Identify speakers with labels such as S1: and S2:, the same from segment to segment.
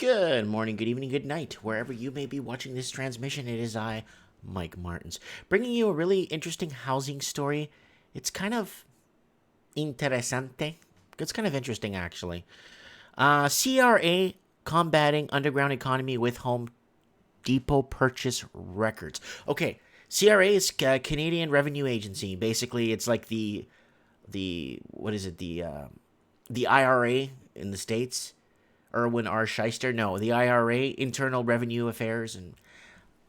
S1: Good morning, good evening, good night. Wherever you may be watching this transmission, it is I, Mike Martins, bringing you a really interesting housing story. It's kind of interesante. It's kind of interesting, actually. CRA combating underground economy with Home Depot purchase records. Okay, CRA is Canadian Revenue Agency. Basically, it's like the what is it? The IRA in the States. Erwin R. Shyster. No, the IRA, Internal Revenue Affairs, and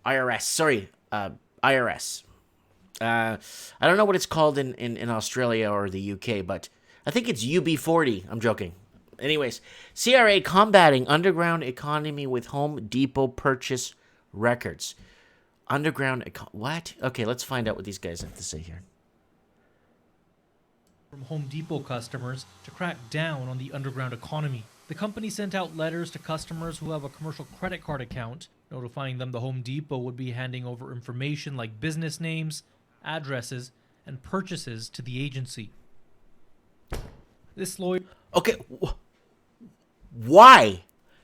S1: IRS. Sorry, IRS. I don't know what it's called in Australia or the UK, but I think it's UB40. I'm joking. Anyways, CRA combating underground economy with Home Depot purchase records. What? Okay, let's find out what these guys have to say here.
S2: From Home Depot customers to crack down on the underground economy. The company sent out letters to customers who have a commercial credit card account, notifying them the Home Depot would be handing over information like business names, addresses, and purchases to the agency. This lawyer...
S1: Okay, why?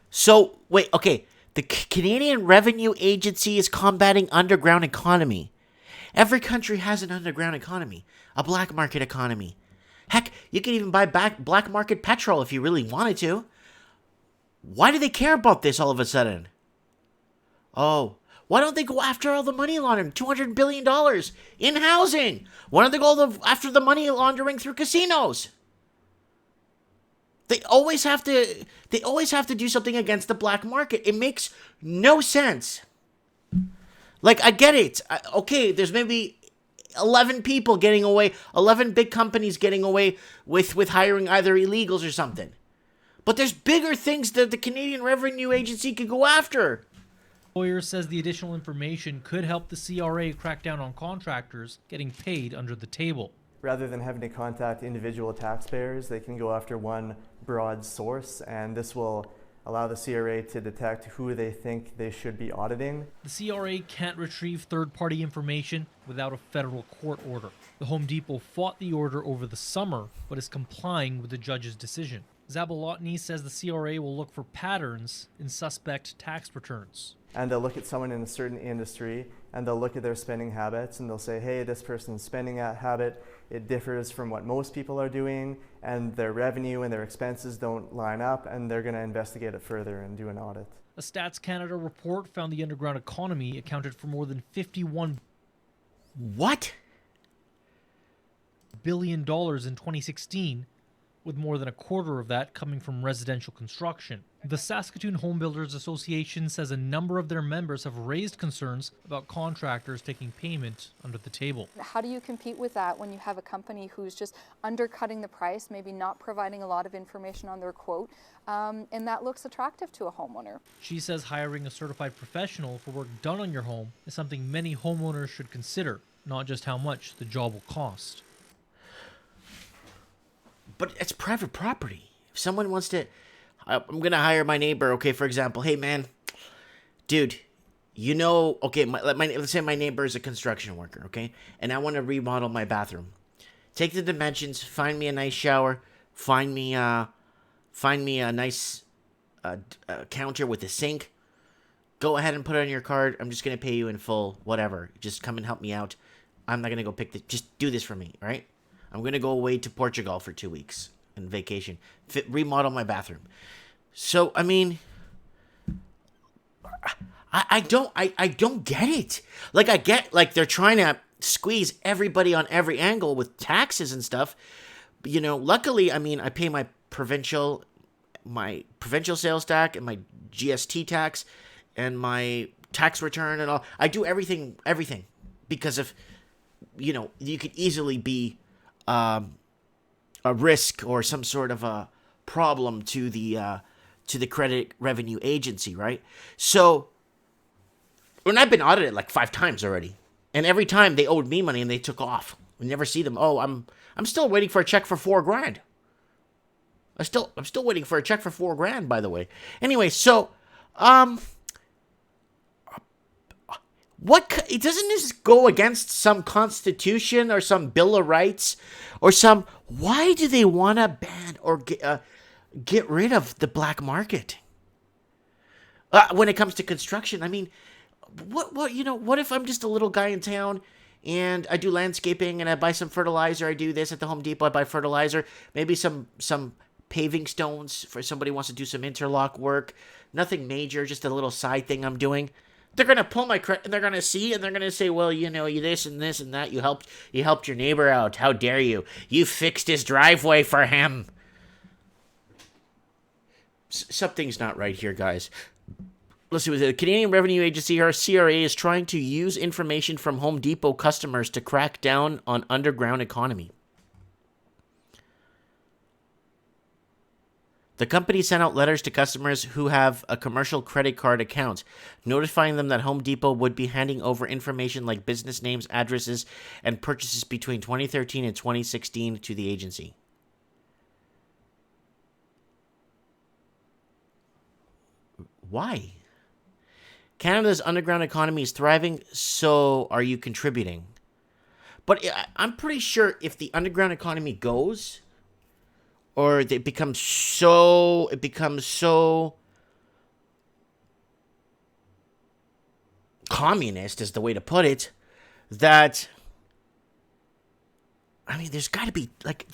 S1: So, wait, okay, the Canadian Revenue Agency is combating underground economy. Every country has an underground economy, a black market economy. Heck, you can even buy black market petrol if you really wanted to. Why do they care about this all of a sudden? Oh, why don't they go after all the money laundering? $200 billion in housing. Why don't they go after the money laundering through casinos? They always have to do something against the black market. It makes no sense. Like, I get it. Okay, there's maybe 11 people getting away, 11 big companies getting away with hiring either illegals or something. But there's bigger things that the Canadian Revenue Agency could go after.
S2: Lawyer says the additional information could help the CRA crack down on contractors getting paid under the table.
S3: Rather than having to contact individual taxpayers, they can go after one broad source, and this will allow the CRA to detect who they think they should be auditing.
S2: The CRA can't retrieve third-party information without a federal court order. The Home Depot fought the order over the summer, but is complying with the judge's decision. Zabolotny says the CRA will look for patterns in suspect tax returns.
S3: And they'll look at someone in a certain industry, and they'll look at their spending habits, and they'll say, hey, this person's spending habit, it differs from what most people are doing, and their revenue and their expenses don't line up, and they're going to investigate it further and do an audit.
S2: A Stats Canada report found the underground economy accounted for more than $51 billion in 2016, with more than a quarter of that coming from residential construction. The Saskatoon Home Builders Association says a number of their members have raised concerns about contractors taking payment under the table.
S4: How do you compete with that when you have a company who's just undercutting the price, maybe not providing a lot of information on their quote, and that looks attractive to a homeowner?
S2: She says hiring a certified professional for work done on your home is something many homeowners should consider, not just how much the job will cost.
S1: But it's private property. If someone wants to, I'm going to hire my neighbor, okay, for example, hey man, dude, you know, okay, let's say my neighbor is a construction worker, okay, and I want to remodel my bathroom. Take the dimensions, find me a nice shower, find me a nice counter with a sink. Go ahead and put it on your card. I'm just going to pay you in full, whatever. Just come and help me out. I'm not going to go just do this for me, right? I'm going to go away to Portugal for 2 weeks on vacation. Remodel my bathroom. So, I mean, I don't get it. Like, I get, like, they're trying to squeeze everybody on every angle with taxes and stuff. But, you know, luckily, I mean, I pay my provincial sales tax and my GST tax and my tax return and all. I do everything because of, you know, you could easily be a risk or some sort of a problem to the Credit Revenue Agency, right? So, and I've been audited like 5 times already, and every time they owed me money and they took off. We never see them. Oh, I'm still waiting for a check for $4,000. I'm still waiting for a check for $4,000, by the way. Anyway, so doesn't this go against some constitution or some Bill of Rights or some? Why do they want to ban or get rid of the black market? When it comes to construction, I mean, what if I'm just a little guy in town and I do landscaping and I buy some fertilizer? I do this at the Home Depot. I buy fertilizer, maybe some paving stones for somebody who wants to do some interlock work. Nothing major, just a little side thing I'm doing. They're gonna pull my credit, and they're gonna see, and they're gonna say, "Well, you this and this and that. You helped your neighbor out. How dare you? You fixed his driveway for him." Something's not right here, guys. Let's see, with the Canadian Revenue Agency, our CRA, is trying to use information from Home Depot customers to crack down on underground economy. The company sent out letters to customers who have a commercial credit card account, notifying them that Home Depot would be handing over information like business names, addresses, and purchases between 2013 and 2016 to the agency. Why? Canada's underground economy is thriving, so are you contributing? But I'm pretty sure if the underground economy goes, or it becomes so communist is the way to put it, that, I mean, there's got to be, like,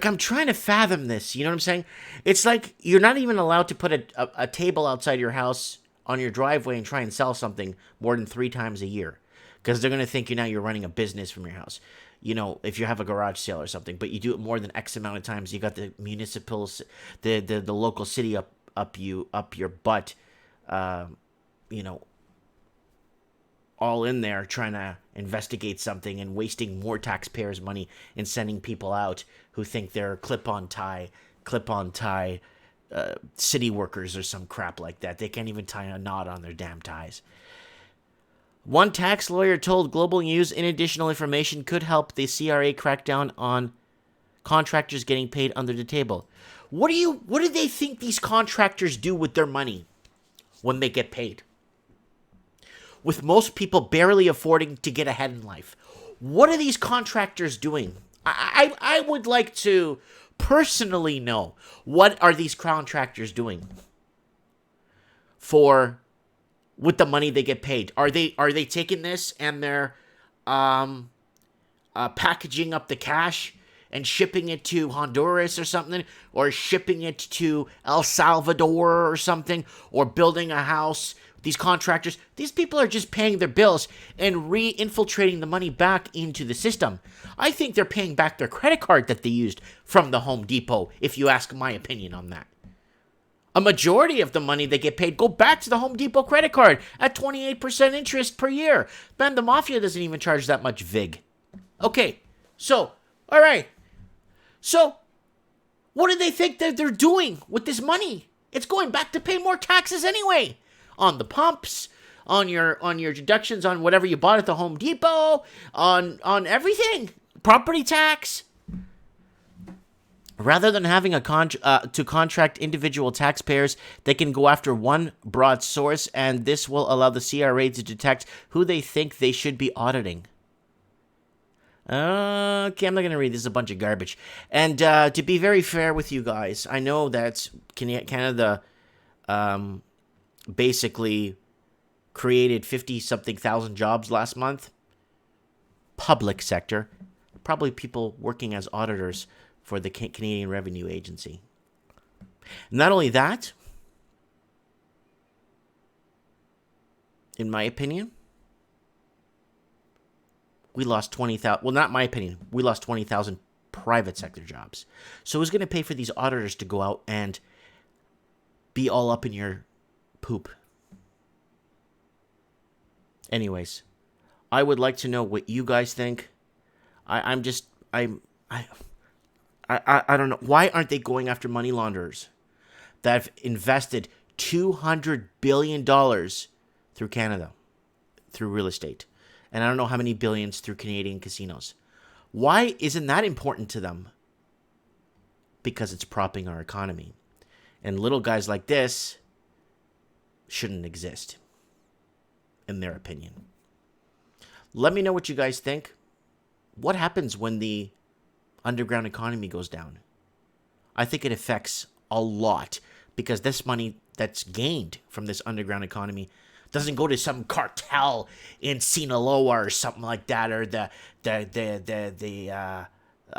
S1: I'm trying to fathom this, you know what I'm saying? It's like you're not even allowed to put a table outside your house on your driveway and try and sell something more than 3 times a year, because they're going to think you're running a business from your house. If you have a garage sale or something, but you do it more than X amount of times, you got the the local city up your butt, all in there trying to investigate something and wasting more taxpayers' money and sending people out who think they're clip-on tie city workers or some crap like that. They can't even tie a knot on their damn ties. One tax lawyer told Global News additional information could help the CRA crack down on contractors getting paid under the table. What do they think these contractors do with their money when they get paid? With most people barely affording to get ahead in life, what are these contractors doing? I would like to personally know, what are these contractors doing with the money they get paid? Are they taking this and they're packaging up the cash and shipping it to Honduras or something, or shipping it to El Salvador or something, or building a house? These contractors, these people are just paying their bills and re-infiltrating the money back into the system. I think they're paying back their credit card that they used from the Home Depot, if you ask my opinion on that. A majority of the money they get paid go back to the Home Depot credit card at 28% interest per year. Man, the mafia doesn't even charge that much VIG. Okay, so, all right. So, what do they think that they're doing with this money? It's going back to pay more taxes anyway. On the pumps, on your deductions on whatever you bought at the Home Depot, on everything. Property tax. Rather than having to contract individual taxpayers, they can go after one broad source, and this will allow the CRA to detect who they think they should be auditing. Okay, I'm not going to read. This is a bunch of garbage. And to be very fair with you guys, I know that Canada basically created 50-something thousand jobs last month. Public sector. Probably people working as auditors for the Canadian Revenue Agency. Not only that, in my opinion, we lost 20,000. Well, not my opinion. We lost 20,000 private sector jobs. So who's going to pay for these auditors to go out and be all up in your poop? Anyways, I would like to know what you guys think. I don't know. Why aren't they going after money launderers that have invested $200 billion through Canada, through real estate? And I don't know how many billions through Canadian casinos. Why isn't that important to them? Because it's propping our economy. And little guys like this shouldn't exist, in their opinion. Let me know what you guys think. What happens when the underground economy goes down? I think it affects a lot, because this money that's gained from this underground economy doesn't go to some cartel in Sinaloa or something like that, or the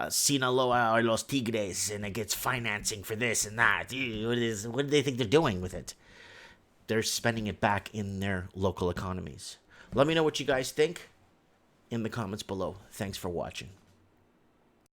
S1: Sinaloa or Los Tigres, and it gets financing for this and that. What do they think they're doing with it? They're spending it back in their local economies. Let me know what you guys think in the comments below. Thanks for watching.